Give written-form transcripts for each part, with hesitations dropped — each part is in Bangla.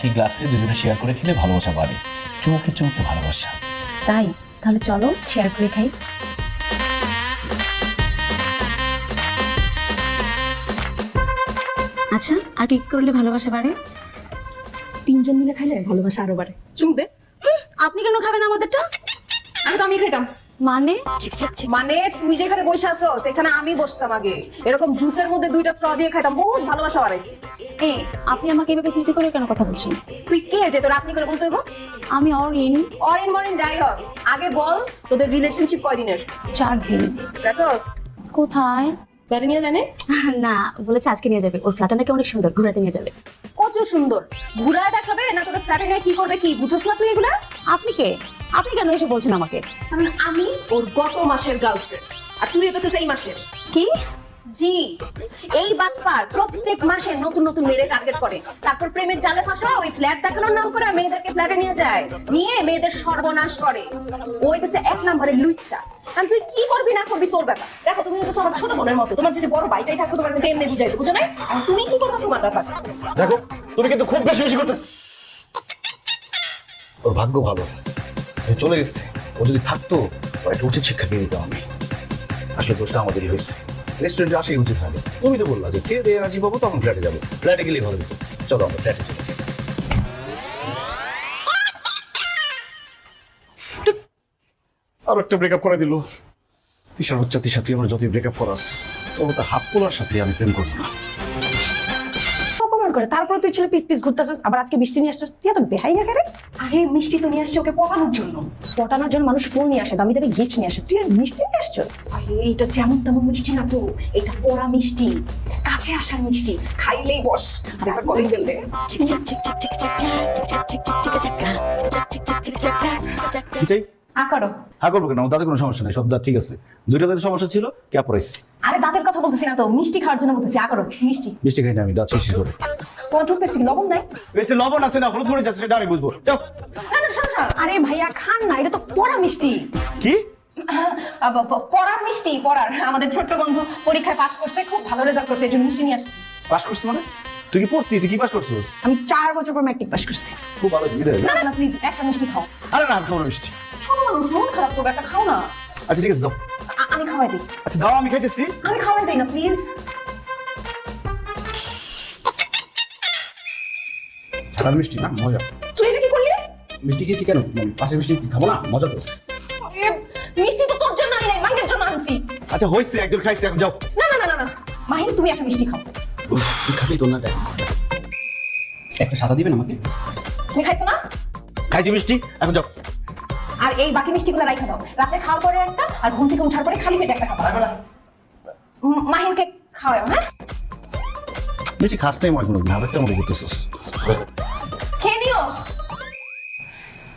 একই গ্লাসে দুজনে শেয়ার করে খেলে ভালোবাসা বাড়ে। চুমুকে চুমুকে ভালোবাসা। তাই তাহলে চলো শেয়ার করে খাই। আচ্ছা, আর কি করলে ভালোবাসা বাড়ে? তিনজন মিলে খাইলে ভালোবাসা আরো বাড়ে। চুমুক দে। আপনি কেন খাবেন আমাদেরটা? আগে তো আমি খাইতাম। মানে মানে তুই যেখানে বসে আছো সেখানে আমি বসতাম আগে, এরকম জুসের মধ্যে 2টা স্ট্র দিয়ে খাইতাম, বহুত ভালোবাসা বাড়াইছে। এই আপনি আমাকে এভাবে তুই করে কেন কথা বলছেন? তুই কে যে তোর আপনি করে বলতে হইব? আমি অরিন। অরিন মরিন যাই হস, আগে বল তোদের রিলেশনশিপ কয়দিনের? 4 দিন। গেছস কোথায়? ফ্ল্যাটে নিয়ে জানে না, বলেছে আজকে নিয়ে যাবে। ওর ফ্ল্যাটটা নাকি অনেক সুন্দর, ঘুরাতে নিয়ে যাবে। কত সুন্দর ঘুরায় দেখাবে না? তোর ফ্ল্যাটে নিয়ে কি করবে কি বুঝছস না তুই এগুলা? আপনি কে? আপনি কেন এসে বলছেন আমাকে? কারণ আমি ওর গত মাসের গার্লফ্রেন্ড আর তুই তো সেই মাসের। কি? জি, এই বাটপার প্রত্যেক মাসে নতুন নতুন মেয়েদের টার্গেট করে, তারপর প্রেমের জালে ফাঁসায় ওই ফ্ল্যাট দেখানোর নাম করে মেয়েদেরকে ফ্ল্যাটে নিয়ে যায়, নিয়ে মেয়েদের সর্বনাশ করে। ওই হচ্ছে 1 নম্বরের লুচ্চা। আর তুই কি করবি না করবি তোর ব্যাপার। দেখো তুমি হচ্ছে আমার ছোট বোনের মতো, তোমার যদি বড় ভাইটাই থাকতো তোমার কিন্তু এমনি বুঝাইতো, বুঝো না? আর তুমি কি করবে তোমার ব্যাপার। দেখো তুমি কিন্তু খুব বেশি বেশি করতেছ। ওর ভাগ্য ভালো, ও চলে গেছে। ও যদি থাকতো ওর একটা উচিত শিক্ষা দিয়ে দিতাম আমি। আসলে দোষটা আমাদেরই হয়েছে। রেস্টুরেন্টে আসেই উচিত হবে। তুমি তো বললা যে খেয়ে দিয়ে রাজি পাবো তখন ফ্ল্যাটে যাবো, ফ্ল্যাটে গেলেই ভালো হতো। চলো আমরা ফ্ল্যাটে চলে যাই। আর একটা ব্রেকআপ করে দিল। তিশার হচ্ছে তিশা, তুই আমার যতই ব্রেকআপ করাস তবে তো হাফ পোলার সাথে আমি প্রেম করবো না। অপমান করে, তারপর তুই ছিল পিস পিস ঘুরতেছিস, আবার আজকে মিষ্টি নিয়ে আসছিস। তুই এত বেহাই না কেন? আরে মিষ্টি তো নিয়ে আসছে ওকে পটানোর জন্য। পটানোর জন্য মানুষ ফুল নিয়ে আসে, দামি দামি গিফট নিয়ে আসে, তুই আর মিষ্টি নিয়ে আসছিস? আরে এইটা যেমন তেমন মিষ্টি না তো, এটা পোড়া মিষ্টি, কাছে আসার মিষ্টি, খাইলেই বস। আর একবার কলিং বেল দে। কি চাই? আ করো। হ্যাঁ করবো কেন? তাতে কোনো সমস্যা নেই, সব দাঁত ঠিক আছে। দুইটা দাঁতের সমস্যা ছিল, ক্যাপ পরাইছি। আরে দাঁতের কথা বলতেছি না তো, মিষ্টি খাওয়ার জন্য বলতেছি। আ করো মিষ্টি। মিষ্টি খাই না আমি, দাঁত শেষ করে। তোমার টুথপেস্ট কি লবণ নাই? বেশি লবণ আছে না হলুদ মরিচ আছে সেটা আমি বুঝবো। যাও। না না শোনো শোনো। আরে ভাইয়া খান না, এটা তো পোড়া মিষ্টি। কি? পড়ার মিষ্টি, পড়ার। আমাদের ছোট্ট বন্ধু পরীক্ষায় পাশ করছে, খুব ভালো রেজাল্ট করছে, এই জন্য মিষ্টি নিয়ে আসছি। পাস করছিস মানে? তুই কি পড়তি? তুই কি পাস করছিস? আমি 4 বছর পর ম্যাট্রিক পাস করছি। খুব ভালো সুবিধা। না না প্লিজ একটা মিষ্টি খাও। আরে না, আমি খাবো না মিষ্টি। ছোট মানুষ মন খারাপ করবে, একটা খাও না। আচ্ছা ঠিক আছে দাও। আমি খাওয়াই দিই। আচ্ছা দাও, আমি খাইতেছি। আমি খাওয়াই দিই না প্লিজ। আর মিষ্টি না, মজা। তুই এটা কি করলি? মিষ্টি খেয়েছি কেন? পাশে মিষ্টি খাবো না, মজা তো। এ, মিষ্টি তো তোর জন্য আনি নাই, মাহিনের জন্য আনছি। আচ্ছা হয়েছে, একজন খাইছে, এখন যাও। না না না না না, মাহিন তুমি একটা মিষ্টি খাও। তুই খাবি তোর না দেখ একটা সাদা দিবেন আমাকে? তুমি খাইছো না? খাইছি মিষ্টি, এখন যাও। আর এই বাকি মিষ্টিগুলো রাইখা দাও, রাতে খাওয়ার পরে একটা, আর ঘুম থেকে ওঠার পরে খালি পেটে একটা খাবা। মাহিনকে খাওয়াও। হ্যাঁ বেশি খাস নাই মনে করবি না, আরেকটা মনে করতেছিস। খেয়ে নিও।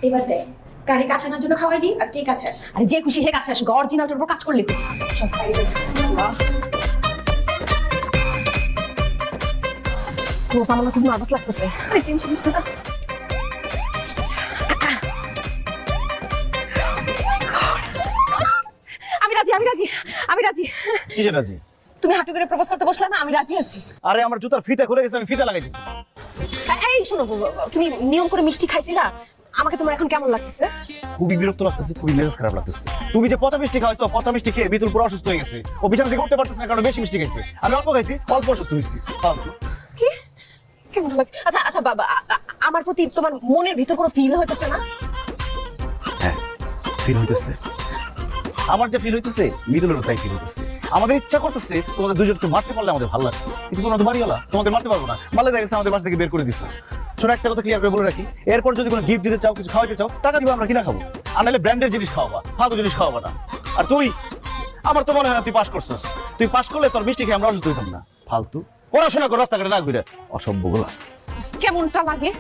এবার দেখ কারে কাছে আনার জন্য খাওয়াই দিই আর কে কাছে আসে। আর যে খুশি সে কাছে আসবে, অরিজিনালটার উপর কাজ করলে খুশি। সব খাইয়ে দেব। আমার খুব নার্ভাস লাগতেছে। আরে টেনশন নিস না। আমি রাজি, আমি রাজি, আমি রাজি। কিসের রাজি? তুমি হাঁটু করে প্রপোজ করতে বসলা না, আমি রাজি আছি। আরে আমার জুতার ফিতা খুলে গেছে, আমি ফিতা লাগাই দিচ্ছি। এই শোনো, তুমি নিয়ম করে মিষ্টি খাইছিলা, আমাকে তোমার এখন কেমন লাগতেছে? খুবই বিরক্ত লাগতেছে, খুবই মেজাজ খারাপ লাগতেছে। তুমি যে পচা মিষ্টি খাওয়াইছো, পচা মিষ্টি খেয়ে বিতুল পুরো অসুস্থ হয়ে গেছে। ও বিছানা থেকে উঠতে পারতেছে না কারণ বেশি মিষ্টি খাইছে। আমি অল্প খাইছি, অল্প অসুস্থ হয়েছি। কি কেমন লাগে? আচ্ছা আচ্ছা বাবা, আমার প্রতি তোমার মনের ভিতর কোনো ফিল হইতেছে না? হ্যাঁ ফিল হইতেছে। আমার যে ফিল হইতেছে মিতুলেরও তাই ফিল হইতেছে। আমাদের ইচ্ছা করতেছে তোমাদের দুজনকে মারতে পারলে আমাদের ভালো লাগবে, কিন্তু তোমরা তো বাড়িওয়ালা, তোমাদের মারতে পারবো না। মারলে দেখা গেছে আমাদের বাসা থেকে বের করে দিচ্ছে। শোনো একটা কথা ক্লিয়ার করে বলে রাখি, এরপর যদি কোনো গিফট দিতে চাও, কিছু খাওয়াইতে চাও, টাকা দিব, আমরা কিনা খাবো। আর নাহলে ব্র্যান্ডের জিনিস খাওয়াবা, ফালতু জিনিস খাওয়াবা না। আর তুই, আমার তো মনে হয় না তুই পাস করছিস। তুই পাস করলে তোর মিষ্টি খেয়ে আমরা অসুস্থ হইতাম না। ফালতু পড়াশোনা করে রাস্তাঘাটে রাখবি রে, অসভ্যগুলা। কেমনটা লাগে?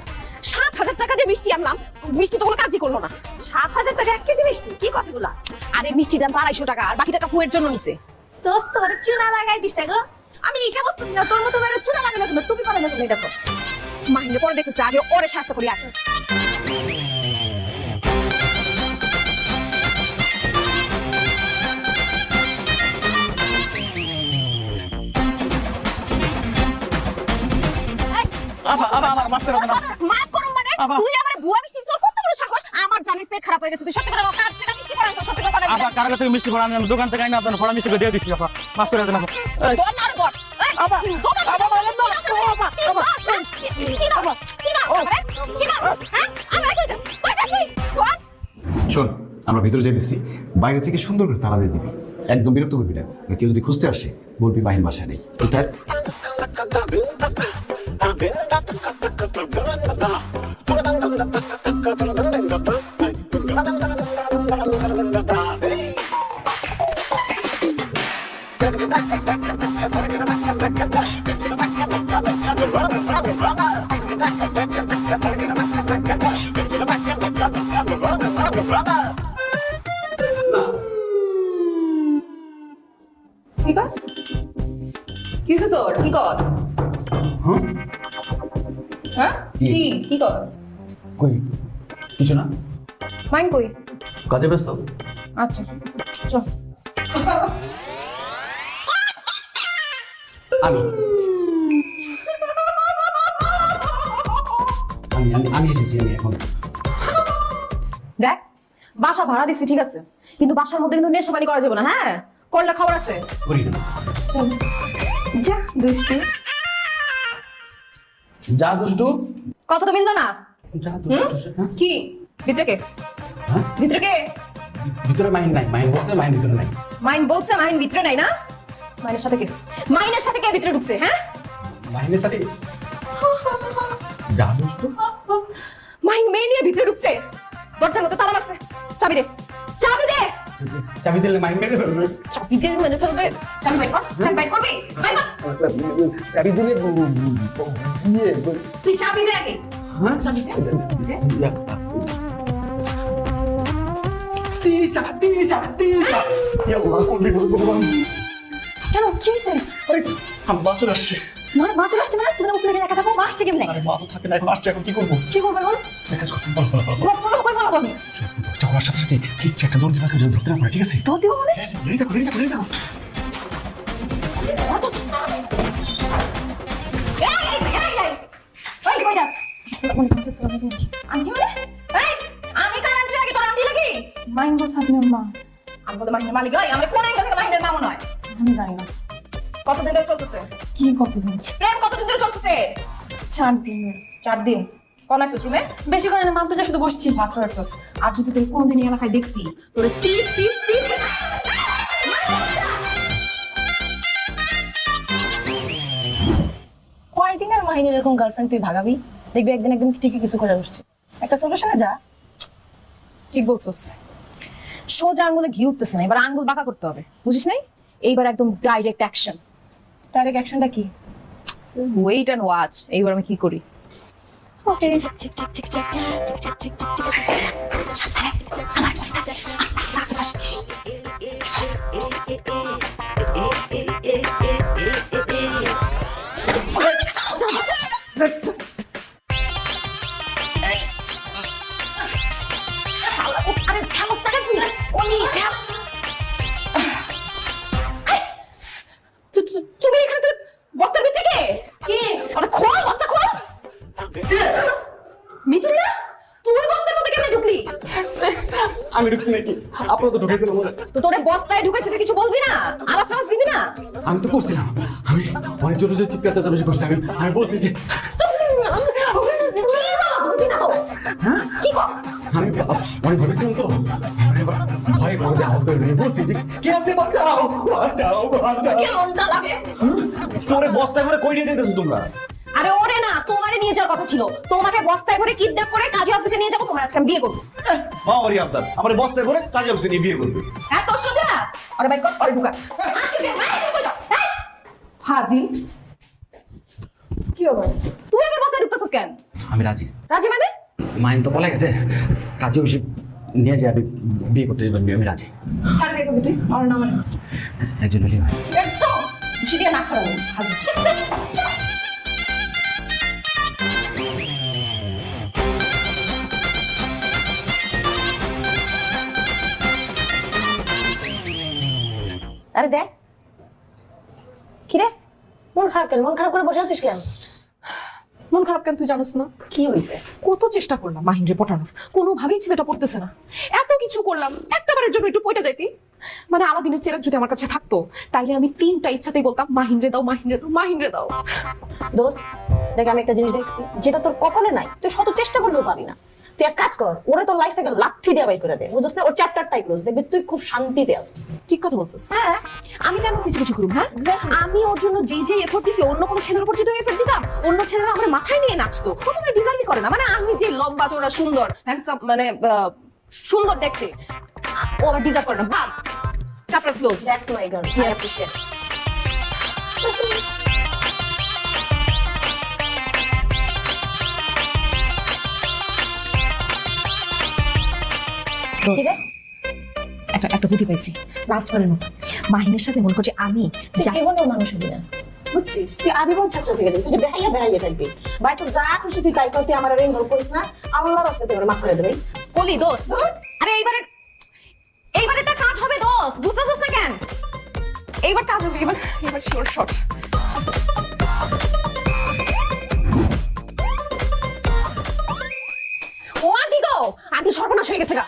7,000 টাকা দিয়ে মিষ্টি আনলাম, মিষ্টি তো কোনো কাজই করলো না। 7,000 টাকা 1 কেজি মিষ্টি, কি কথা গুলা? আরে মিষ্টির দাম 250 টাকা, আর বাকি টাকা ফুয়ের জন্য নিছে। দোস্ত তোরে চুনা লাগাই দিছে গো। আমি এটা বুঝতেছি না, তোর মতো মেয়েরা চুনা লাগে না, তুমি টুপি পরে না, তুমি এটা কর। মাহিনে পরে দেখতেছে, আগে ওরে শাস্তি করি। আগে আমার মাফ করে দেন মাফ করুন মানে তুই আমার বুয়া মিষ্টি তোর কত বড় সাহস আমার জানের পেট খারাপ হয়ে গেছে তুই সত্যি করে কার থেকে মিষ্টি পড়া সত্যি করে বলে আপা কারগা থেকে মিষ্টি পড়া আমি দোকান থেকে আইনা আপনার ফড়া মিষ্টি করে দিয়ে দিছি আপা মাফ করে দেন আপা দোকান না দোকান আবা আবা বলেন না চিনা চিনা হ্যাঁ আমি কই যা কোন শোন আমরা ভিতরে যাইতেছি বাইরে থেকে সুন্দর করে তালা দিয়ে দিবি একদম বিরক্ত করবি না কেউ যদি খুঁজতে আসে বলবি বাহিন বাসায় নেই এটা কি কস কিসে তোর কি কস হ্যাঁ কি কস কই কিছু না মাইন কই কাজে ব্যস্ত আচ্ছা চল আমি আমি আমি আমি এসেছি আমি এখন দেখ বাসা ভাড়া দিচ্ছি ঠিক আছে কিন্তু বাসার মধ্যে কিন্তু নেশাপানি করা যাবে না হ্যাঁ করলে খবর আছে করি না যা দুষ্টু যা দুষ্টু কথা তো মিললো না যা দুষ্টু হ্যাঁ? কি ভিতরে কে হ্যাঁ? ভিতরে কে ভিতরে মাইন নাই মাইন বলছে মাইন ভিতরে নাই মাইন বলছে মাইন ভিতরে নাই না মাইনের সাথে কে মাইনের সাথে কে ভিতরে ঢুকছে হ্যাঁ মাইনের সাথে যা দুষ্টু মাইন মেয়ে নিয়ে ভিতরে ঢুকছে দরজার মধ্যে তালা মারছে চাবি দে চাবি দে চাবি দিলে মাইন মেরে ফেলবে চাবি দিয়ে মেরে ফেলবে চাবি বাইর কর চাবি বাইর করবি বাইর কর। চাবি দিলে ইয়ে তুই চাবি দে আগে হ্যাঁ চাবি দে তিশা তিশা তিশা ইয়াল্লাহ কোন বিপদ করলাম কেন কি হয়েছে আরে আমি বাঁচর আসছে মানে মা চলে আসছে মানে তুমি না তুমি একা থাকো মা আসছে কেমনে আরে মা তো থাকে না এখন আসছে এখন কি করবো কি করবে এখন দেখা যাচ্ছে বল বল বল বলো কই বলো আমি দরজা খোলার সাথে সাথে কিচ্ছু একটা দৌড় দিবা যদি ধরতে না পারে ঠিক আছে তোর দিব মানে রেডি থাকো রেডি থাকো রেডি থাকো এই কই যাস আন্টি বলে এই আমি কার আন্টি লাগি তোর আন্টি লাগি মাইন বস আপনার মা আমি বলতে মাহিনের মালিক নয় আমরা কোন অ্যাঙ্গেল থেকে মাহিনের মামু নয় আমি জানি না কতদিন ধরে চলতেছে কি কতদিন প্রেম কতদিন ধরে চলতেছে 4 দিন ধরে। 4 দিন কোন আসছিস রুমে বেশি করে না মাম তো যা শুধু বসছি মাত্র আসছিস আর যদি তুই কোনোদিন এই এলাকায় দেখছি তোরে পিস পিস পিস কয়দিন আর মাহিনের এরকম গার্লফ্রেন্ড তুই ভাগাবি দেখবি একদিন একদিন ঠিকই কিছু করে বসছে একটা সলিউশনে যা ঠিক বলছিস সোজা আঙ্গুলে ঘি উঠতেছে না এবার আঙ্গুল বাঁকা করতে হবে বুঝিস নাই এইবার একদম ডাইরেক্ট অ্যাকশন ডাইরেক্ট অ্যাকশনটা কি ওয়েট এন্ড ওয়াচ এইবার আমি কি করি ওকে আরে ছামস টাকা কি ওনি ছাপ তুমি এখানে তো বস্তার ভিতরে কে কে আরে খোল বস্তা খোল মিঠুন না তুই বস্তার মধ্যে কেমনে ঢুকলি আমি ঢুকছি নাকি আপনারা তো ঢুকেছিলেন বলে তো তোরে বস্তায় ঢুকাইছিস কিছু বলবি না আবার সাহস দিবি না আমি তো করছিলাম আমি অনেক জোরে জোরে চিৎকার চেঁচামেচি করছি আমি বলছি যে কি কর আমি অনেক ভেবেছিলাম তো আমি এবার ভয়ে বলতে আওয়াজ করে আমি বলছি যে কে আছে বাঁচাও বাঁচাও বাঁচাও কেমনটা লাগে তোরে বস্তায় করে কই নিয়ে দিতেছো তোমরা আরে ওরে না তোমারে নিয়ে যাওয়ার কথা ছিল তোমাকে বস্তায় করে কিডন্যাপ করে কাজী অফিসে নিয়ে যাবো তোমার আজকে আমি বিয়ে করবো মা ওরি আবদার আমার বস্তায় করে কাজে অফিসে নিয়ে বিয়ে করবে এত সোজা আরে বাইক কর আরে ঢুকা হাজির কি হবে তুই এবার বস্তায় ঢুকতেছিস কেন আমি রাজি রাজি মানে মাইন তো বলে গেছে কাজে বেশি নিয়ে যাবে বিয়ে করতে আমি রাজি কার বিয়ে করবি তুই আর না মানে একজন হলেই হয় একদম খুশি দিয়ে না খারাপ হাজির আরে দেখ কি রে মন খারাপ কেন মন খারাপ করে বসে আছিস কেন মন খারাপ কেন তুই জানোস না? কি হয়েছে? কত চেষ্টা করলাম মাহিন্দ্রে পটানোর, কোনোভাবেই ছেলেটা পড়তেছে না। এত কিছু করলাম, একটাবারের জন্য একটু পয়টা যাইতি। মানে আলাদিনের চেরাগ যদি আমার কাছে থাকতো, তাইলে আমি 3টা ইচ্ছাতেই বলতাম মাহিন্দ্রে দাও, মাহিন্দ্রে দাও, মাহিন্দ্রে দাও। দোস্ত দেখ, আমি একটা জিনিস দেখছি যেটা তোর কপালে নাই, তুই শত চেষ্টা করলেও পারি না। তুই এক কাজ কর, ওরে তোর লাইফ থেকে লাথি দিয়ে বাই করে দে, বুঝছিস না? ওর চ্যাপ্টারটাই ক্লোজ, দেখবি তুই খুব শান্তিতে আসছিস। ঠিক কথা বলছিস। হ্যাঁ, আমি কেন কিছু কিছু করুম? হ্যাঁ, আমি ওর জন্য যে এফোর্ট দিছি, অন্য কোনো ছেলের উপর যদি এফোর্ট দিতাম, অন্য ছেলেরা আমার মাথায় নিয়ে নাচতো। ও তো ডিজার্ভই করে না। মানে আমি যে লম্বা চওড়া সুন্দর হ্যান্ডসাম, মানে সুন্দর দেখতে, ও আবার ডিজার্ভ করে না। বাদ, chapter close. That's my girl, I appreciate. একটা বুদ্ধি পাইছি, লাস্ট বারের মতো মাহিনের সাথে মনে করছে আমি জীবনেও মানুষ হবি না, বুঝছিস? তুই আজীবন ছাত্র থেকে যাবি, তুই যে বেহাইয়া বেহাইয়া থাকবি। ভাই তোর যা খুশি তুই তাই কর, তুই আমার রিং করিস না, আল্লাহর রাস্তাতে আমার মাফ করে দেবে। কলি দোস্ত। আরে এইবারেরটা কাজ হবে দোস্ত, বুঝতেছিস না কেন? এইবার কাজ হবে, এবার শিওর শট। ও আন্টি গো, আন্টি সর্বনাশ হয়ে গেছে গা।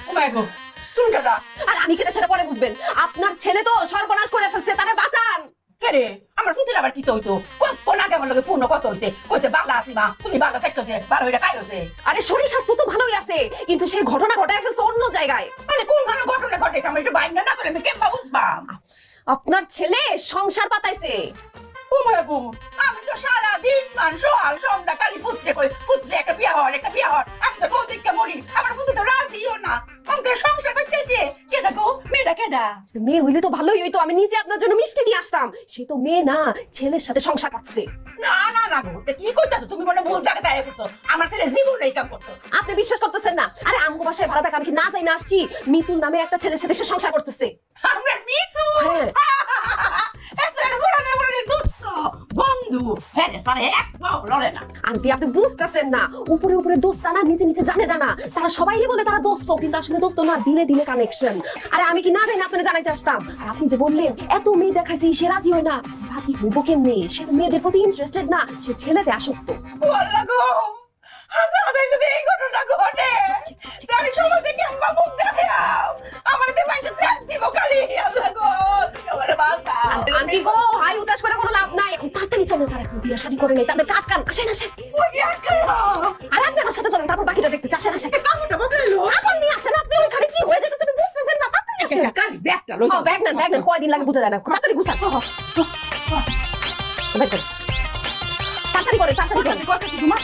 ও মাই গড, তুমি কেডা? আর আমি কেটে সেটা পরে বুঝবেন। আপনার ছেলে তো সর্বনাশ করে ফেলছে, তারে বাঁচান। কে রে? আমার ফুটির আবার কি তো হইতো? কোন আগে আমার লগে ফোন কত হইছে? কইছে বালা আছি মা, তুমি বালা থাকতেছে, বালা হইরা কাই হইছে? আরে শরীর স্বাস্থ্য তো ভালোই আছে, কিন্তু সেই ঘটনা ঘটায় ফেলছে অন্য জায়গায়। মানে কোন ধরনের ঘটনা ঘটেছে? আমার একটু বাইন্দা না করে আমি কেমবা বুঝবাম? আপনার ছেলে সংসার পাতাইছে। ও মাই গড, আমি তো সারা দিন সকাল সন্ধ্যা খালি ফুটরে কই, ফুটরে একটা বিয়া হওয়ার, একটা বিয়া হওয়ার। আমি তো বউ দেখতে মরি, আমার ফুটে তো রাজিও না। অঙ্কে সংসার করতেছে, কেডা গো? মেয়েটা কেডা? মেয়ে হইলে তো ভালোই হইতো, আমি নিজে আপনার জন্য মিষ্টি নিয়ে আসতাম। সে তো মেয়ে না, ছেলের সাথে সংসার পাচ্ছে। না না না গো, এটা কি কইতাছো তুমি? মনে ভুল জায়গায় আয়া পড়ছো। আমার ছেলে জীবন এই কাম করতো। আপনি বিশ্বাস করতেছেন না? আরে আমগো বাসায় ভাড়া থাকা, আমি কি না যাই না আসছি? মিতুল নামে একটা ছেলের সাথে সে সংসার করতেছে। আমরা মিতু হ্যাঁ। বন্ধু, হ্যাঁ রে, স্যার এক পাও লড়ে না। আন্টি আপনি বুঝতেছেন না, উপরে উপরে দোস্ত না, নিচে নিচে জানে জানা। তারা সবাই বলে তারা দোস্ত, কিন্তু আসলে দোস্ত না, দিলে দিলে কানেকশন। আরে আমি কি না যাই না আপনারা জানাইতে আসতাম? আর আপনি যে বললেন এত মেয়ে দেখাইছি, সে রাজি হয় না। রাজি হইব কেমনে? সে তো মেয়েদের প্রতি ইন্টারেস্টেড না, সে ছেলেতে আসক্ত। বললা গো, হাসা হাসাই যদি এই ঘটনা ঘটে, আমি সমাজে কেমবা মুখ দেখাও? আমার দেবাইতে সেট দিব খালি। আল্লাহ গো, তুমি আমার বাঁচা। আন্টি গো, হাই উদাস করে কোনো লাভ নাই। এখন তাড়াতাড়ি চলেন, তারা এখন বিয়ে শাদী করে নেই, তাদের কাজ কাম। আসেন আসেন। ওই কি আটকায়? আর আপনি আমার সাথে চলেন, তারপর বাকিটা দেখতেছি। আসেন আসেন। কামটা বদলাইলো। আপনি নিয়ে আসেন, আপনি ওইখানে কি হয়ে যেতেছে আপনি বুঝতেছেন না? তাড়াতাড়ি আসেন। কালি ব্যাগটা লই। ও ব্যাগ নেন, কয়দিন লাগে বুঝা যায় না। তাড়াতাড়ি গুছান। ব্যাগ দেন। তাড়াতাড়ি করে, তাড়াতাড়ি করে। করতেছি তোমার।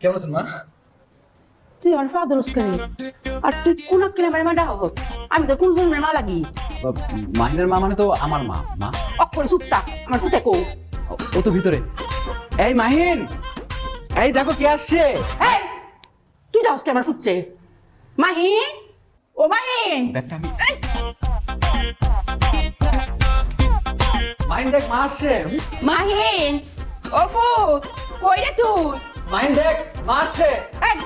কেমন আছেন মা? তুই আমার ফাদর করে, আর তুই কোন কিনে আমার মা ডাকো? আমি তো কোন জন্মের মা লাগি? মাহিনের মা মানে তো আমার মা। মা অক্ষরে সুপ্তা, আমার ফুটে কো। ও তো ভিতরে। এই মাহিন, এই দেখো কে আসছে। এই, তুই ডাকস কে আমার ফুটছে? মাহিন, ও মাহিন। ব্যাগটা আমি মাহিন দেখ, মা আসছে। মাহিন, ও ফুট, কই রে তুই? মাহিন দেখ, মা আসছে। এই,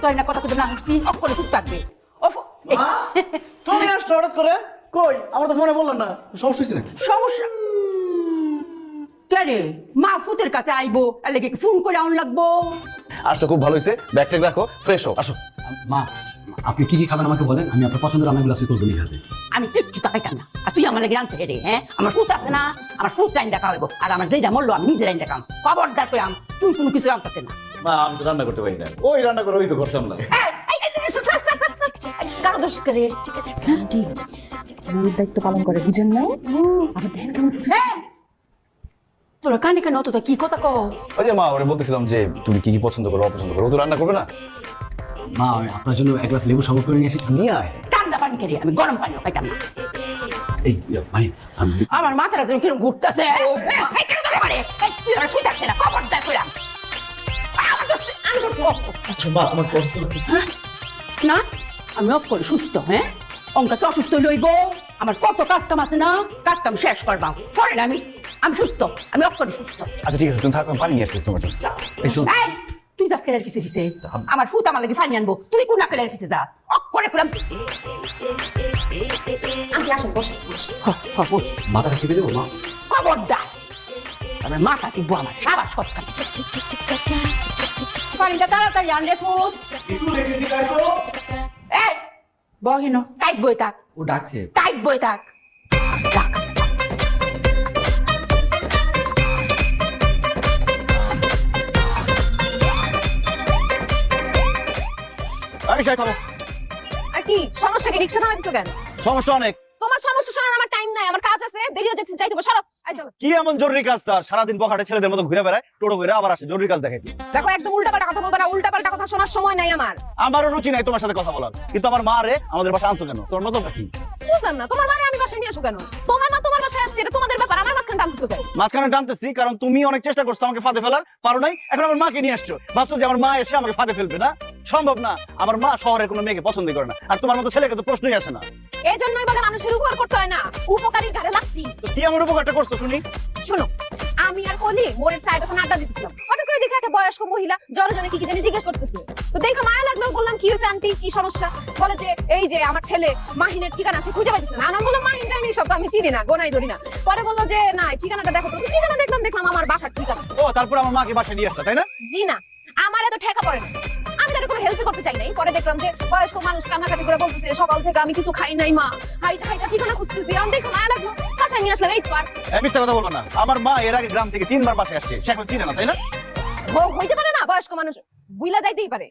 তোর না কথা কথা না হচ্ছি, অক্ষরে চুপ থাকবে। ও ফুট, তুমি আসছো হঠাৎ করে? কই, আমার তো ফোনে বললাম না। সমস্যা হয়েছে নাকি? সমস্যা কে রে? মা ফুতের কাছে আইবো, এলে কি ফোন করে আউন লাগবো? আসছো, খুব ভালো হয়েছে। ব্যাগ ট্যাগ রাখো, ফ্রেশ হও, আসো। মা, আপনি কি কি খাবেন আমাকে বলেন, আমি আপনার পছন্দের রান্নাগুলো আজকে করবো নিজ হাতে। আমি কিচ্ছু তাকাইতাম না, আর তুই আমার লাগে রানতে রে? হ্যাঁ, আমার ফুট আছে না, আমার ফুট রাইন দেখা হইব, আর আমার যেটা মরলো আমি নিজে রাইন দেখাম। খবরদার কইরাম, তুই কোনো কিছু রান্তাতে না। মা, আমি তো রান্না করতে পারি না। ওই রান্না করে ওই তো ঘর সামলা। কারো দোষ করে দায়িত্ব পালন করে, বুঝেন নাই? আবার দেখেন কেমন তোরা কানে কানে অতটা কি কথা কও? ওই যে মা, ওরে বলতেছিলাম যে তুমি কি কি পছন্দ করো, অপছন্দ করো। ও তো রান্না করবে না। মা, আমি আপনার জন্য এক গ্লাস লেবু শরবত করে নিয়ে আসি। নিয়ে আয়। ঠান্ডা পানি খেয়ে আমি গরম পানিও খাইতাম না। এই মাহিন, আমি আমার মাথাটা যেন কিরম ঘুরতেছে। এই কেন ধরে মারে? এই তুই আমার শুই থাকছে না, খবরদার কইরাম। আমার দোষ, আমি দোষ। আচ্ছা মা, তোমার কষ্ট লাগতেছে? না, আমি অফ করে সুস্থ। হ্যাঁ, অঙ্কাকে অসুস্থ লইব, আমার কত কাজ কাম আছে না, কাজ কাম শেষ করবাম। ফরেন আমি সুস্থ, আমি অফ করে সুস্থ। আচ্ছা ঠিক আছে, তুমি থাকো, আমি পানি নিয়ে আসছি তোমার জন্য। এই, তুই তুই যাস কেলার পিছে পিছে আমার ফুত আমার লাগি ফানি আনবো তুই কোন কেলার পিছে যা অক্করে করাম আমি আসেন বসে মাথা টিপে দেবো মা খবরদার আমার মাথা টিপবো আমার সাবাস কথা পানিটা তাড়াতাড়ি আন রে ফুত এই বহিন টাইট বই থাক ও ডাকছে টাইট বই থাক রাখ আরে সাই খাবো আর কি সমস্যা কি রিকশা থামাই দিছো কেন সমস্যা অনেক। তোমার সমস্যা শোনার আমার টাইম নাই আমার কাজ আছে দেরি হয়ে যাচ্ছে যাই দেবো সরো আই চলো কি এমন জরুরি কাজ তার? সারাদিন বখাটে ছেলেদের মতো ঘুরে বেড়ায়, টোটো করে আবার আসে জরুরি কাজ দেখাইতে। দেখো একদম উল্টাপাল্টা কথা বলবা না উল্টাপাল্টা কথা শোনার সময় নাই আমার আমারও রুচি নাই তোমার সাথে কথা বলার, কিন্তু আমার মা রে আমাদের বাসা আনছো কেন? তোর নজর কি? বুঝলাম না তোমার মানে আমি বাসায় নিয়ে আসো কেন তোমার মা তোমার বাসায় আসছে এটা তোমাদের ব্যাপার আমার মাঝখানে টানতেছো কেন মাঝখানে টানতেছি কারণ তুমি অনেক চেষ্টা করছো আমাকে ফাঁদে ফেলার, পারো নাই। এখন আমার মাকে নিয়ে আসছো, ভাবছো যে আমার মা এসে আমাকে ফাঁদে ফেলবে না? সম্ভব না। আমার মা শহরের কোনো মেয়েকে পছন্দ করে না, আর তোমার মতো ছেলেকে তো প্রশ্নই আসে না। এই জন্যই বলে মানুষের উপকার করতে হয় না উপকারীর ঘাড়ে লাগতি তো কি এমন উপকারটা করছো শুনি? শোনো আমি আর কলি মোড়ের চায়ের দোকানে আড্ডা দিতেছিলাম হঠাৎ করে দেখে একটা বয়স্ক মহিলা জনে কি জানি জিজ্ঞেস করতেছে তো দেখে মায়া লাগলো বললাম কি হয়েছে আন্টি কি সমস্যা বলে যে এই যে আমার ছেলে মাহিনের ঠিকানা সে খুঁজে পাইতেছে না আমি বললাম মাহিন জানি সব তো আমি চিনি না গোনাই ধরি না পরে বললো যে না ঠিকানাটা দেখো তো ঠিকানা দেখলাম আমার বাসার ঠিকানা ও তারপর আমার মাকে বাসায় নিয়ে আসলো, তাই না? জি না আমার এত ঠেকা পড়ে না আমি তার কোনো হেল্প করতে চাই নাই পরে দেখলাম যে বয়স্ক মানুষ কান্নাকাটি করে বলতেছে সকাল থেকে আমি কিছু খাই নাই মা হাইটা ঠিকানা খুঁজতেছি আমি দেখে মায়া লাগলো বাসায় নিয়ে আসলাম এই তো আর মিথ্যা কথা বলবো না। আমার মা এর আগে গ্রাম থেকে 3 বার বাসায় আসছে, সে এখন চিনে না, তাই না? হইতে পারে না বয়স্ক মানুষ বুইলা যাইতেই পারে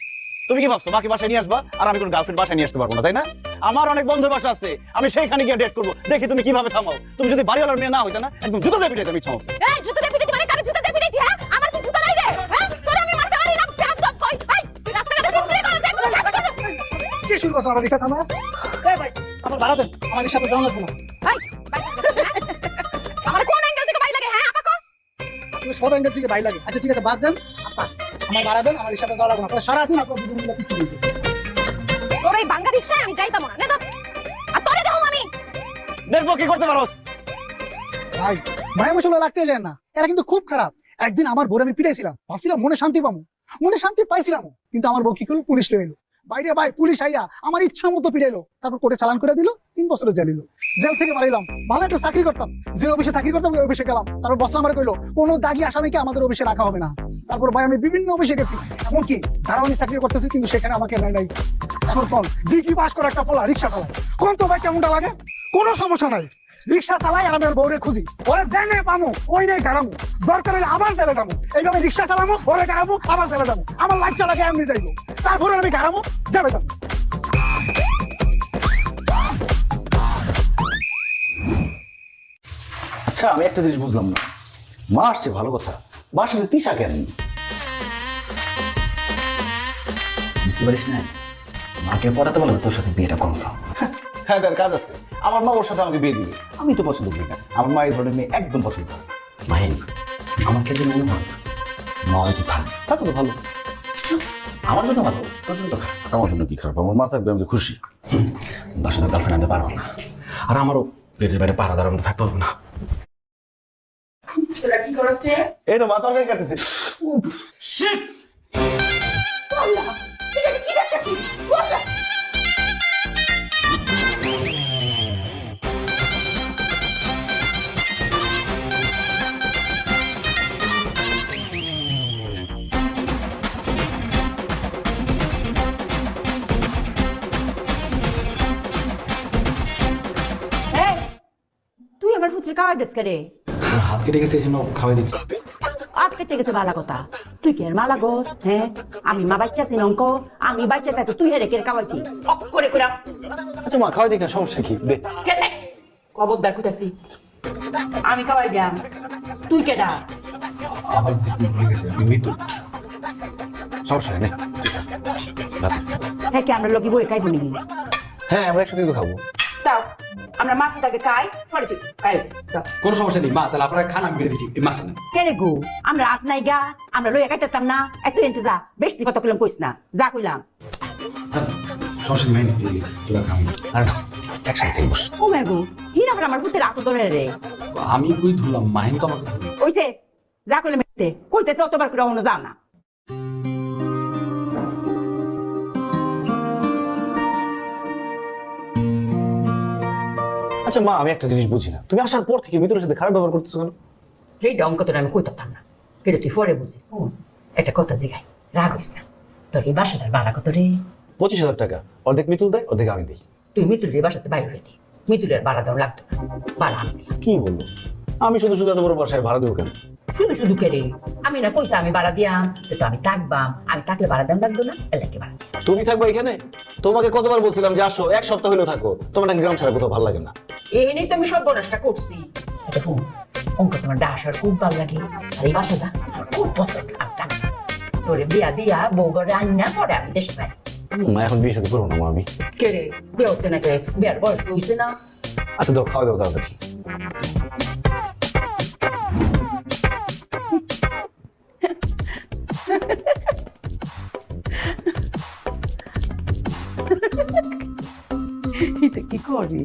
তুমি কি ভাবছো মাকে বাসায় নিয়ে আসবা আর আমি কোন গার্লফ্রেন্ড বাসায় নিয়ে আসতে পারবো না, তাই না? আমার অনেক বন্ধুর বাসা আছে, আমি সেইখানে গিয়ে ডেট করবো, দেখি তুমি কিভাবে থামাও। তুমি যদি বাড়িওয়ালার মেয়ে না হইতা না একদম জুতো দিয়ে পিটাইতে আমি থামাও। এই জুতো দিয়ে পিটাইতে মানে কারে জুতো দিয়ে পিটাইতি হ্যাঁ আমার কি জুতো নাই রে হ্যাঁ তোরে আমি মারতে পারি না প্যাদ দম কই এই তুই রাস্তাঘাটে ঘুরে করে যাই কোনো শাসন করতে কি শুরু করছ আমার রিক্সা থামা এই ভাই আমার ভাড়া দেন আমাদের সাথে যাওয়া লাগবে না এই আমার কোন অ্যাঙ্গেল থেকে ভাই লাগে হ্যাঁ আমাকে তুমি সব অ্যাঙ্গেল থেকে ভাই লাগে আচ্ছা ঠিক আছে বাদ দেন আপা আমার ভাড়া দেন আমাদের সাথে যাওয়া লাগবে না তাহলে সারাদিন আপনার দুজন মিলে পিছু দিতে তোর এই বাঙ্গা রিকশায় আমি যাইতাম না নে ধর আর তোরে দেখো আমি দেখবো কি করতে পারো। ভাই মায়া মশলা লাগতে যায় না এরা কিন্তু খুব খারাপ একদিন আমার বউরে আমি পিটাইছিলাম ভাবছিলাম মনে শান্তি পাবো মনে শান্তি পাইছিলাম কিন্তু আমার বউ কি করলো পুলিশ লয়ে এলো বাইরে ভাই পুলিশ আইয়া আমার ইচ্ছা মতো পিটাইলো তারপর কোর্টে চালান করে দিল 3 বছরের জেল দিল জেল থেকে বাড়িলাম ভালো একটা চাকরি করতাম যে অফিসে চাকরি করতাম ওই অফিসে গেলাম তারপর বস আমার কইলো কোনো দাগি আসামিকে আমাদের অফিসে রাখা হবে না তারপর ভাই আমি বিভিন্ন অফিসে গেছি এমনকি দারোয়ানি চাকরি করতেছি কিন্তু সেখানে আমাকে নাই নাই এখন কোন ডিগ্রি পাস করা একটা পোলা রিক্সা চালায় কোন তো ভাই কেমনটা লাগে কোনো সমস্যা নাই রিক্সা চালাই আর আমি ওর বউরে খুঁজি ওরে জানে পামো ওই নেই গাড়ামো দরকার হলে আবার জেলে যাবো এইভাবে রিক্সা চালামো ওরে গাড়াবো আবার জেলে যাবো আমার লাইফটা লাগে এমনি যাইবো তারপরে আমি গাড়াবো জেলে যাবো আচ্ছা আমি একটা জিনিস বুঝলাম না, মা আসছে ভালো কথা, বাসাতে তিশা কেন? বুঝতে পারিস না, মাকে পড়াতে বলে তোর সাথে বিয়েটা কনফার্ম। হ্যাঁ তার কাজ আছে, আমার মা ওর সাথে আমাকে বিয়ে দিবে, আমি তো পছন্দ করি না। আমার মা এই ধরনের মেয়ে একদম পছন্দ করে না। মাহিন আমার ক্ষেত্রে মনে হয় মা অনেক ভালো তাকে তো ভালো, আমার জন্য ভালো তোর জন্য তো খারাপ আমার জন্য কি খারাপ? আমার মা থাকবে আমি তো খুশি। বাসাতে গার্লফ্রেন্ড আনতে পারবো না আর আমারও পেটের বাইরে পাড়া দাঁড়ানো থাকতে হবে না তোরা কি করছে এই তো মা তরকারি কাটতেছে। আল্লাহ এটা কি দেখতেছি বললা তুই আমার পুত্রে খাওয়াই দেশ রে হাত কেটে গেছে এই জন্য খাওয়াই দিচ্ছি আজ কেটে গেছে বালা কথা তুই কে মালা গোস হ্যাঁ আমি মা বাচ্চা সিনঙ্ক আমি বাচ্চা থাকতে তুই হেরে কে খাওয়াইছি অক্করে করে আচ্ছা মা খাওয়াই দিক না, সমস্যা কি? দে। কেটে খবরদার কইতাছি আমি খাওয়াই দিয়াম তুই কেডা আবার ভুলে গেছে আমি মৃত্যু সমস্যা নেই, হ্যাঁ কি আমরা লোকি বই খাইব নি হ্যাঁ আমরা একসাথে তো খাবো। তাও আমরা মাছটাকে খাই পরে তুই খাই কোনো সমস্যা নেই মা তাহলে আপনারা খান আমি বেড়ে দিচ্ছি এই মাছটা না কেরে গো আমরা আট নাই গা আমরা লইয়া খাইতাম না একটু এনতে যা বেশি কথা কইলাম কইস না যা কইলাম সমস্যা নেই তোরা খাম আর না একসাথে খাই বস। ও মে গো হিরা আমার পুত্রের আতো ধরে রে আমি কই ধরলাম মাহিন তো আমাকে ধরলো। ওইছে যা কইলাম কইতেছে অতবার করে অন্য যা না আচ্ছা মা, আমি একটা জিনিস বুঝি না, তুমি আসার পর থেকে মিতুলের সাথে খারাপ ব্যবহার করতেছো কেন? এইটা অঙ্ক তোর আমি কইতাম না, এটা তুই পরে বুঝিস। একটা কথা জিগাই, রাগ হইস না। তোর এই বাসাটার ভাড়া কত রে? 25,000 টাকা, অর্ধেক মিতুল দেয়, অর্ধেক আমি দিই। তুই মিতুলের এই বাসাতে বাইরে হয়ে দি, মিতুলের ভাড়া দেওয়া লাগতো না, ভাড়া আমি দিলাম। কি বলবো, আমি শুধু শুধু এত বড় বাসায় ভাড়া দেবো কেন? শুধু শুধু কেড়ে আমি না কইসা আমি ভাড়া দিয়াম, তো আমি থাকবাম, আমি থাকলে ভাড়া দাম লাগতো না, এলাকে ভাড়া দিলাম। তুমি থাকবা এখানে? তোমাকে কতবার বলছিলাম যে আসো, 1 সপ্তাহ হলেও থাকো, তোমার নাকি গ্রাম ছাড়া কোথাও ভালো লাগে না। এই নিয়ে তো আমি সব বনসটা করছি। এটা শুন, অঙ্ক তোমার ডাসার খুব ভালো লাগে, আর এই বাসাটা আমার খুব পছন্দ। আমি থাকবো, তোরে বিয়া দিয়া বউ ঘরে আনি না, পরে আমি দেশে যাই। মা এখন বিয়ে সাথে করবো না মা আমি। কেড়ে বিয়ে হচ্ছে না, কেড়ে বিয়ার বয়স হইছে না। আচ্ছা দাও, খাওয়া দাও তাড়াতাড়ি। এটা কি করবি?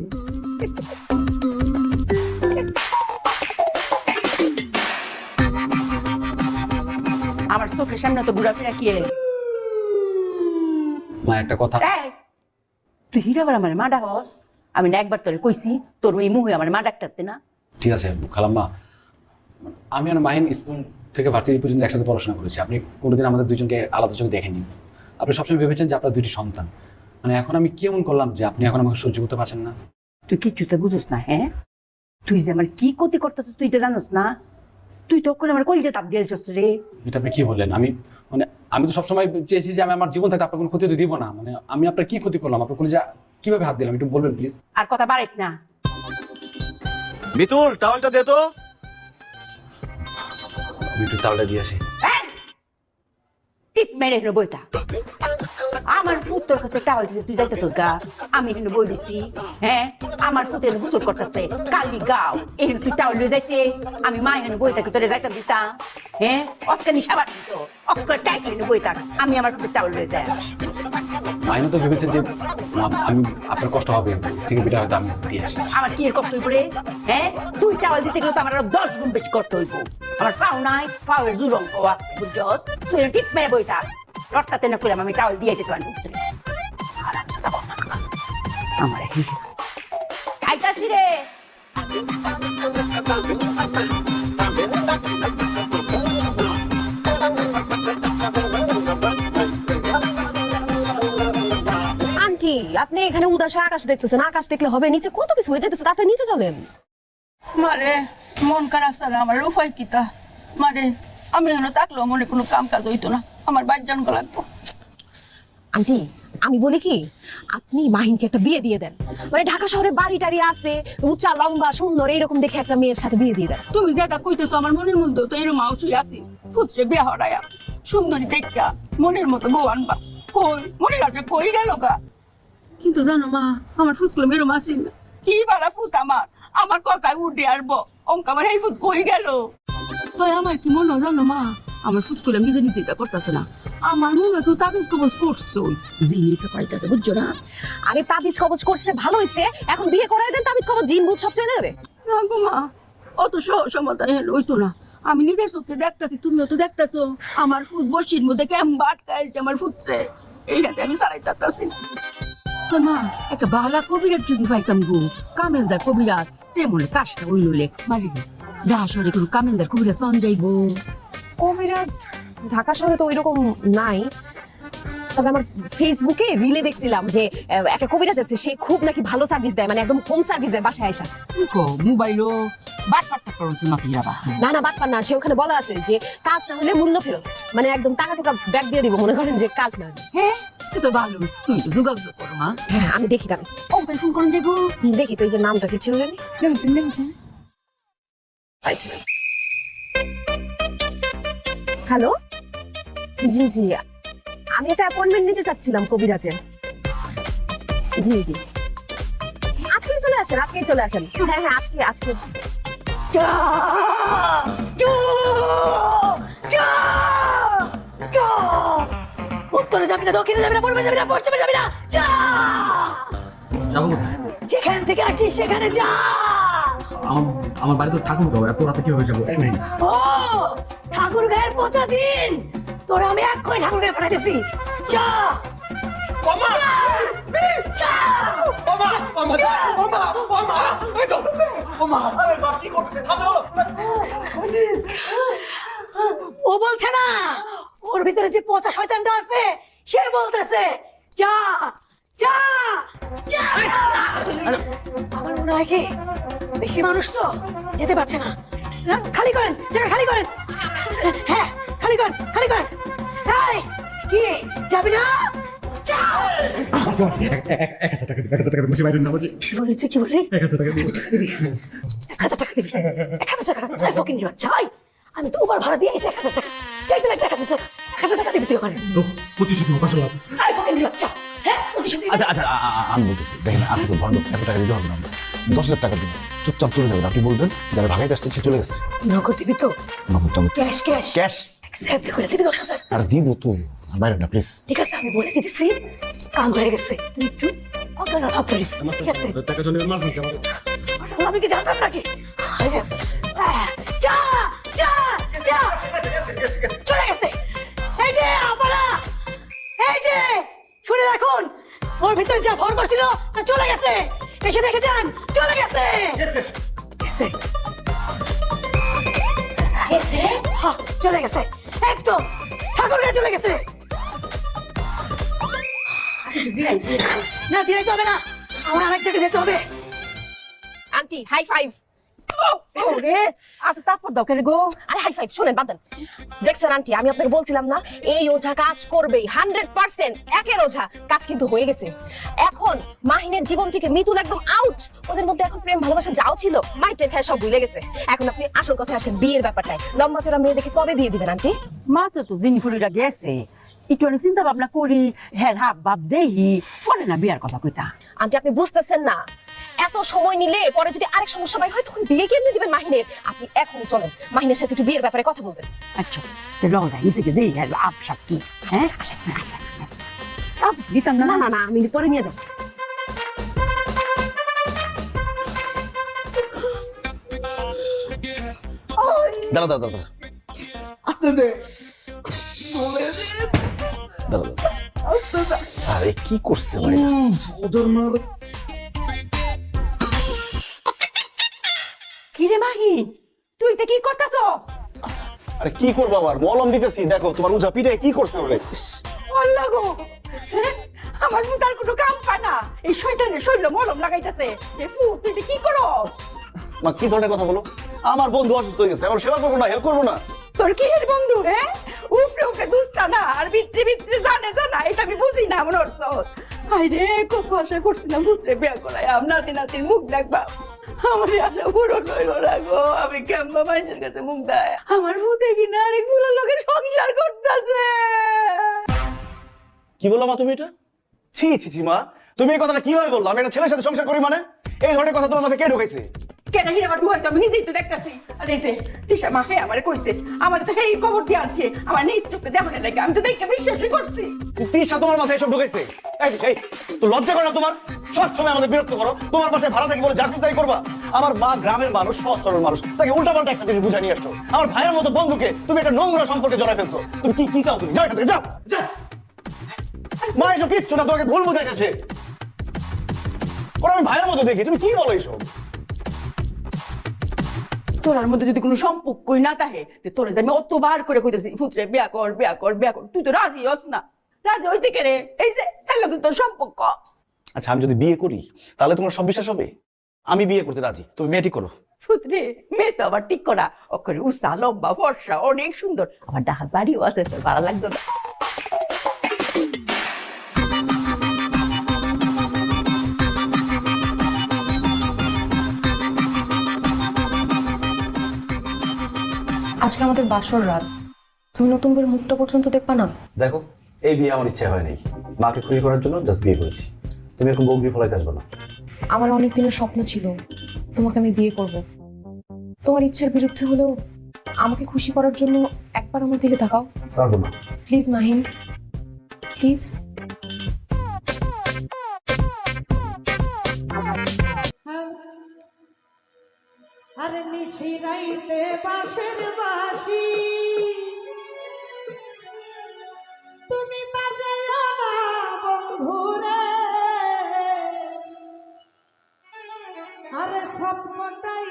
আমার চোখের সামনে তো ঘোরাফেরা কি? মা একটা কথা, তুই হিরাবার আমার মা ডাকস? আমি না একবার তোরে কইছি তোর ওই মুহে আমার মা ডাকতে না? ঠিক আছে খালাম্মা, আমি আর মাহিন স্কুল থেকে ভার্সিটি পর্যন্ত একসাথে পড়াশোনা করেছি। আপনি কোনোদিন আমাদের দুজনকে আলাদা চোখে দেখেননি। আপনি সবসময় ভেবেছেন যে আপনার 2টি সন্তান। মানে এখন আমি কেমন করলাম যে আপনি এখন আমাকে সহ্য করতে পারছেন না? তুই কিচ্ছুতে বুঝোস না। হ্যাঁ, তুই যে আমার কি ক্ষতি করতেছিস তুই এটা জানোস না? তুই তো করে আমার কলজে তাপ দিয়েছিস রে। এটা আপনি কি বললেন? আমি তো সবসময় চেয়েছি যে আমি আমার জীবন থাকতে আপনার কোনো ক্ষতি হতে দিব না। মানে আমি আপনার কি ক্ষতি করলাম? আপনার কলেজে কিভাবে হাত দিলাম একটু বলবেন প্লিজ? আর কথা বাড়াইস না। মিতুল, টাওয়ালটা দে তো। আমি একটু তাওয়ালটা দিয়ে আসি। টিপ মেরে হেন বইটা আমার ফুট তোর কাছে টাওয়াল দিছে, তুই যাইতেছিস গা, আমি হেন বই দিছি। হ্যাঁ, আমার ফুট হেন গোসল করতেছে কালি গাও, এহেন তুই টাওয়াল লয়ে যাইতে, আমি মা হেন বই থাকি তোরে যাইতাম দিতাম? হ্যাঁ, অক্কানি সাবাট দিত, অক্কা টাইট হেন বই থাক, আমি আমার ফুটের টাওয়াল লয়ে যাই। মাইনও তো ভেবেছে যে আমি আপনার কষ্ট হবে থেকে বিটা হয়তো আমি দিয়ে আসি। আমার কি এর কষ্ট হইব রে? হ্যাঁ, তুই টাওয়াল দিতে গেলে তো আমার আরো 10 গুণ বেশি কষ্ট হইব। আমার ফাও নাই, ফাওয়ের জুর অঙ্ক আছে বুঝছস? তুই টিপ মেরে বই থাক, রক্তাতে না করলাম আমি টাওয়াল দিয়ে যেতে পারি। আমার আইতাছি রে। আন্টি, আপনি এখানে উদাস হয়ে আকাশ দেখতেছেন। আকাশ দেখলে হবে? নিচে কত কিছু হয়ে যেতেছে, তাতে নিচে চলেন। মারে মন খারাপ ছাড়া আমার উপায় কিতা? মারে আমি এখানে থাকলেও মনে কোনো কাম কাজ হইতো না, আমার বাচ্চান লাগতো। আন্টি, আমি বলি কি, আপনি মাহিনকে একটা বিয়ে দিয়ে দেন। মানে ঢাকা শহরে বাড়ি টাড়ি আছে, উঁচা লম্বা সুন্দর, এইরকম দেখে একটা মেয়ের সাথে বিয়ে দিয়ে দেন। তুমি যেটা কইতেছো আমার মনের মধ্যে তো এরকম আউসুই আছি। ফুটছে বিয়া হরায়া সুন্দরী দেখা মনের মতো বউ আনবা। কই মনের আছে কই গেল গা? কিন্তু জানো মা, আমার ফুটগুলো এরকম আসি না। কি বারা ফুট আমার, আমার কথায় উঠে আসবো অঙ্ক, আমার এই ফুট কই গেল? তো আমার কি মনে হয় জানো মা, আমার ফুটগুলো নিজে নিজে করতেছে না। আমার মনে হয় তাবিজ কবজ করছো, জিনিসটা পাইতেছে বুঝছো না? আরে তাবিজ কবজ করছে ভালো হয়েছে, এখন বিয়ে করাই দেন, তাবিজ কবজ জিন ভূত সব চলে যাবে। না গো মা, অত সহজ সমাধান হইতো না। আমি নিজের চোখে দেখতেছি, তুমিও তো দেখতেছো আমার ফুট বসির মধ্যে কেমন আটকাইছে আমার ফুটছে, এইটাতে আমি সারাই তাতাছি। তো মা, একটা বালা কবিরাজ যদি পাইতাম গো, কামেলদার কবিরাজ, তেমন কাজটা ওই লইলে মারি ডাসরে কোনো কামেলদার কবিরাজ পাওয়া যাইব? কবিরাজ ঢাকা শহরে তো ওইরকম নাই, তবে আমার ফেসবুকে রিলে দেখছিলাম যে একটা কবিরাজ আছে, সে খুব নাকি ভালো সার্ভিস দেয়, মানে একদম হোম সার্ভিস দেয় বাসায় আইসা। মোবাইলও বাট পাট্টা করো তো নাকি যাবা? না না, বাটপার না, সে ওখানে বলা আছে যে কাজ না হলে মূল্য ফেরত, মানে একদম টাকা টুকা ব্যাক দিয়ে দিব, মনে করেন যে কাজ না হলে। হ্যাঁ, তো ভালো, তুমি তো যোগাযোগ করো মা। হ্যাঁ, আমি দেখি তাহলে। ওকে ফোন করুন যাবো, দেখি তো এই যে নামটা কি ছিল জানি, দেখছেন দেখছেন। পাইছি। হ্যালো, জি জি, আমি একটা অ্যাপয়েন্টমেন্ট নিতে চাচ্ছিলাম কবিরাজের। জি জি, আজকেই চলে আসেন, আজকেই চলে আসেন। হ্যাঁ হ্যাঁ, আজকে আজকে। উত্তরে যাবি না, দক্ষিণে যাবি না, পূর্বে যাবি না, পশ্চিমে যাবি না, যা। যাবো কোথায়? যেখান থেকে আসিস সেখানে যা। আমার বাড়ি তো ঠাকুর গাঁও, এত রাতে কিভাবে যাবো? এক মিনিট। ও ঠাকুর গায়ের পচা জিন, তোরা আমি এক করে ঠাকুর গায়ে পাঠাইতেছি, যা। ওমা! যা। ওমা! ওমা! ওমা! ওমা! আরে বাপ কি করতেছে? থামো। ও বলছে না, ওর ভিতরে যে পচা শয়তানটা আছে সে বলতেছে যা যা যা। আমার মনে হয় কি বেশি মানুষ তো যেতে পারছে না। খালি করেন, জায়গা খালি করেন। হ্যাঁ, খালি করেন, খালি করেন। এই কি যাবি না? যা। কি বললি তুই, কি বললি? 1000 টাকা দিবি। 1000 টাকা দিবি, 1000 টাকা। ফকির বাচ্চা, আমি তো উবার ভাড়া দিয়ে 1000 টাকা চাইতে লাগবে। 1000 টাকা, 1000 টাকা দিবি তুই আমার। ফকির বাচ্চা, হ্যাঁ আচ্ছা আচ্ছা আমি বলতেছি, দেখেন আপনি তো ভন্ড, 100 টাকা দিতে হবে না, 10,000 টাকা দিন, চুপচাপ চলে যাবেন। আপনি বলবেন যারা ভাগাইতে আসছে সে চলে গেছে। নগদ দিবি তো? নগদ ক্যাশ ক্যাশ ক্যাশ অ্যাকসেপ্ট করে দিবি 10,000। আর দিব তো, বাইরে না প্লিজ। ঠিক আছে, আমি বলে দিতেছি, কাম হয়ে গেছে। তুই একটু অজ্ঞান ভাব ধরিস, ঠিক আছে? আমি কি জানতাম নাকি? যা যা যা, চলে গেছে। এই যে আপনারা, এই যে শুনে রাখুন, ওর ভিতরে যা ভর করছিল তা চলে গেছে। এসে দেখে যান, চলে গেছে। গেছে, হ্যাঁ, চলে গেছে একদম, ঠাকুরগাঁ চলে গেছে। না, জিরাইতে হবে না, আমার আরেক জায়গায় যেতে হবে। Auntie high five. ওরে, আর তারপর দরকার গো। আরে হাই ফাইভ শুনেন, বাদ দেন। দেখছেন আন্টি, আমি আপনাকে বলছিলাম না এই ওঝা কাজ করবেই 100%। একের ওঝা কাজ কিন্তু হয়ে গেছে। এখন মাহিনের জীবন থেকে মিতুল একদম আউট। ওদের মধ্যে এখন প্রেম ভালোবাসা যাও ছিল, মাইটের খেয়ে সব ভুলে গেছে। এখন আপনি আসল কথা আসেন, বিয়ের ব্যাপারটায়। লম্বা চড়া মেয়ে দেখে কবে বিয়ে দিবেন আন্টি? মা তো জিনিফুরিটা গেছে, একটু চিন্তা ভাবনা করি, হ্যাঁ হাব ভাব দেহি, পরে না বিয়ার কথা কইতা। আন্টি আপনি বুঝতেছেন না, এত সময় নিলে পরে যদি আরেক সমস্যা বাইর হয় তখন বিয়ে কেমনে দিবেন মাহিনের? আপনি এখনই চলেন, মাহিনের সাথে একটু বিয়ের ব্যাপারে কথা বলবেন। আচ্ছা, তো লও যাই, নিচে দেই আর আবসাব কি, হ্যাঁ আব দিতাম না। না না না, আমি পরে নিয়ে যাব। দাঁড়া দাঁড়া দাঁড়া আস্তে দে। দাঁড়া দাঁড়া। আরে কি করছে ভাই? ওদের মার কি রে মাহি, তুই তো কি করতেছ? আরে কি করবো আবার, মলম দিতেছি। দেখো তোমার উজা পিঠে কি করছে বলে। আল্লাহ গো, আমার মুদার কোনো কাম পায় না, এই শয়তানের শৈল মলম লাগাইতেছে। এ ফু, তুই কি করো? মা কি ধরনের কথা বলো? আমার বন্ধু অসুস্থ হয়ে গেছে, আমার সেবা করবো না, হেল্প করবো না? তোর কি এর বন্ধু? হ্যাঁ, উফরে উফরে দুস্তা না, আর ভিতরে ভিতরে জানে জানা, এটা আমি বুঝি না। মনে হচ্ছে হাই রে, কত আশা করছিলাম পুত্রে বিয়া করাই নাতি নাতির মুখ দেখবা। আমার আশা পূরণ হইল না গো। আমি কেমন মানুষের কাছে মুখ দেয়, আমার ভূতে কিনা আরেক গুলো লোকের সংসার করতেছে। কি বললো মা তুমি এটা? ছি ছি ছি মা, তুমি এই কথাটা কিভাবে বললো? আমি একটা ছেলের সাথে সংসার করি মানে? এই ধরনের কথা তোমার মাথায় কে ঢুকাইছে? কেন হিরে আমার ভয় তো আমি নিজেই তো দেখতেছি। আর এই যে তিশা মা হে আমারে কইছে, আমার তো এই খবর দিয়ে আনছে, আমার নিজ চোখে দেখানো লাগে, আমি তো দেখে বিশ্বাসই করছি। তিশা তোমার মাথায় এসব ঢুকাইছে? এই তো লজ্জা করে না তোমার? সবসময় আমাদের বিরক্ত করো। তোমার বাসায় ভাড়া থাকি বলে যা খুশি তাই করবা? আমার মা গ্রামের মানুষ, সহজ সরল মানুষ, তাকে উল্টা পাল্টা একটা জিনিস বুঝাই নিয়ে আসছো। আমার ভাইয়ের মতো বন্ধুকে তুমি একটা নোংরা সম্পর্কে জড়াই ফেলছো। তুমি কি কি চাও? তুমি যাও এখান থেকে, যাও। মা এসব কিচ্ছু না, তোমাকে ভুল বুঝে এসেছে। ওরা আমি ভাইয়ের মতো দেখি, তুমি কি বলো এইসব? তোর মধ্যে যদি কোনো সম্পর্কই না থাকে, তোর যে আমি অতবার করে কইতেছি পুত্রে বিয়া কর বিয়া কর বিয়া কর, তুই তো রাজি হস না। রাজি হইতে কে রে? এই যে হ্যালো তোর সম্পর্ক। আচ্ছা আমি যদি বিয়ে করি তাহলে তোমার সব বিশ্বাস হবে? আমি বিয়ে করতে রাজি, তুমি মেয়ে ঠিক করো। পুত্রে মেয়ে তো আবার ঠিক করা, ওকে উস্তা লম্বা ফর্সা অনেক সুন্দর, আমার ডাহাত বাড়িও আছে, তোর ভালো লাগতো না? আজকে আমাদের বাসর রাত, তুমি নতুন করে মুখটা পর্যন্ত দেখবা না? দেখো, এই বিয়ে আমার ইচ্ছা হয় নাই, মাকে খুশি করার জন্য জাস্ট বিয়ে করেছি। তুমি এরকম বউগি ফলাইতে আসবে না। আমার অনেক দিনের স্বপ্ন ছিল তোমাকে আমি বিয়ে করব। তোমার ইচ্ছার বিরুদ্ধে হলেও আমাকে খুশি করার জন্য একবার আমার দিকে তাকাও। পারবো না। Please Mahin, please. আরে নিশিরাইতে বাঁশের বাঁশি তুমি বাজাইও না বন্ধুরে, আরে স্বপ্নটাই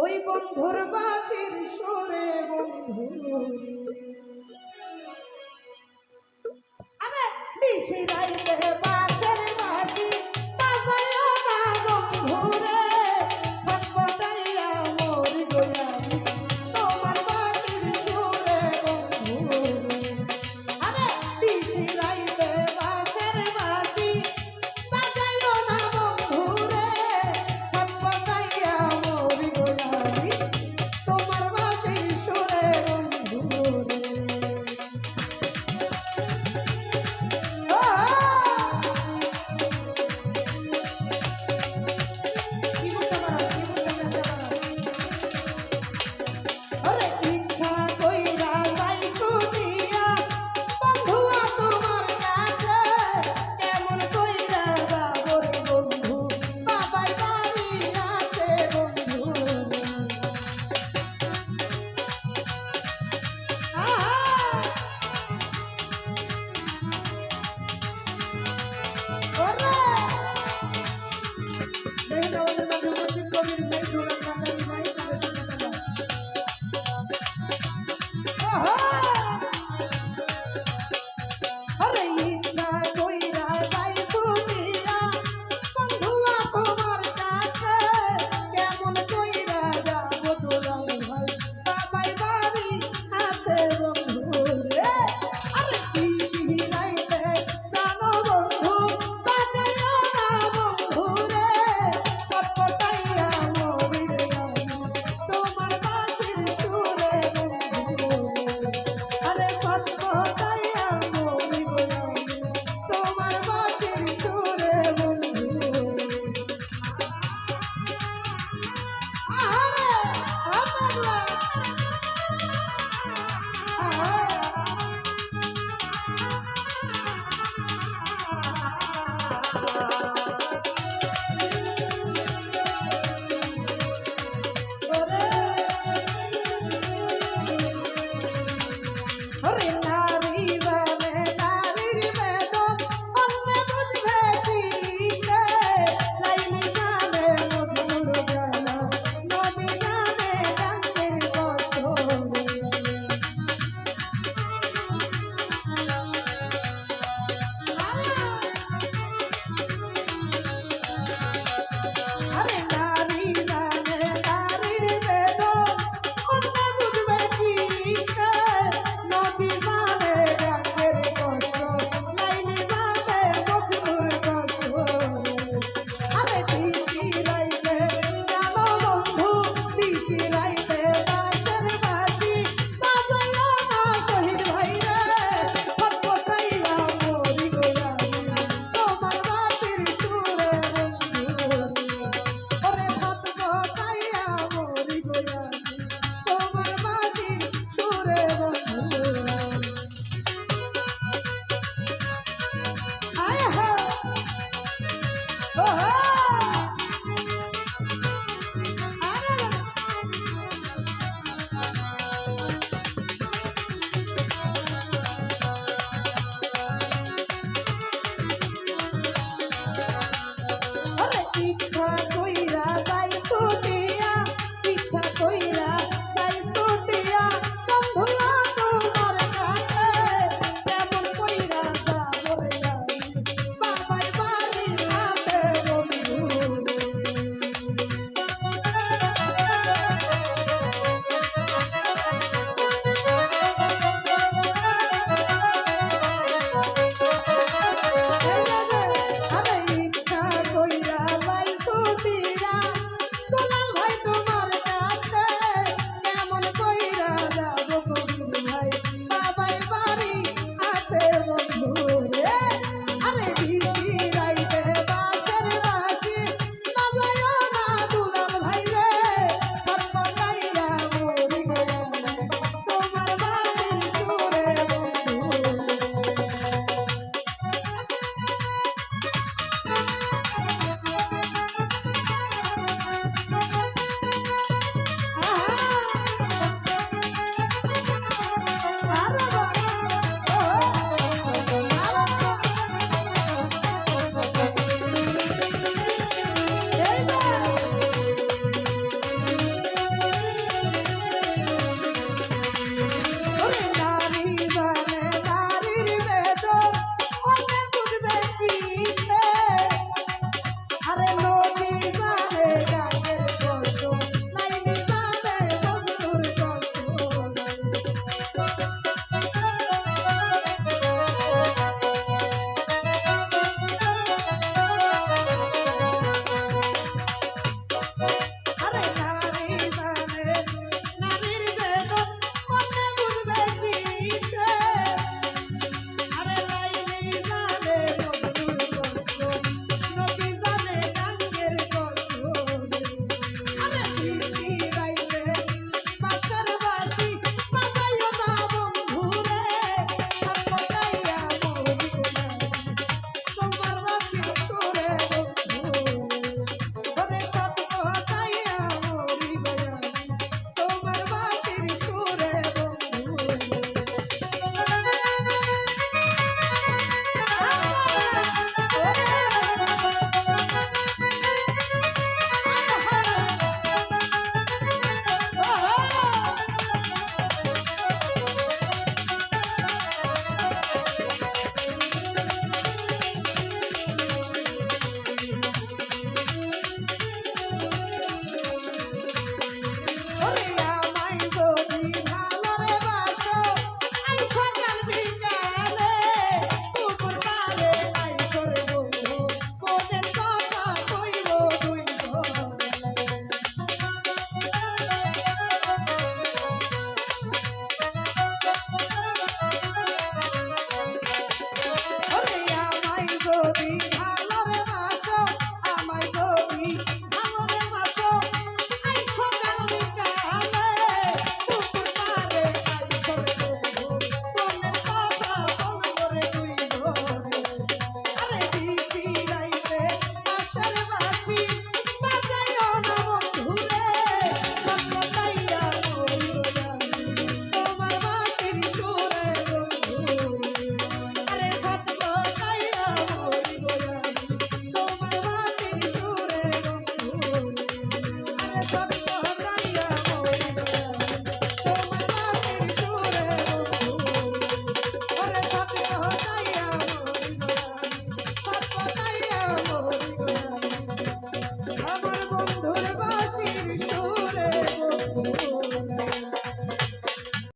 ওই বন্ধুর বাঁশির সুরে বন্ধু আরে নিশিরাইতে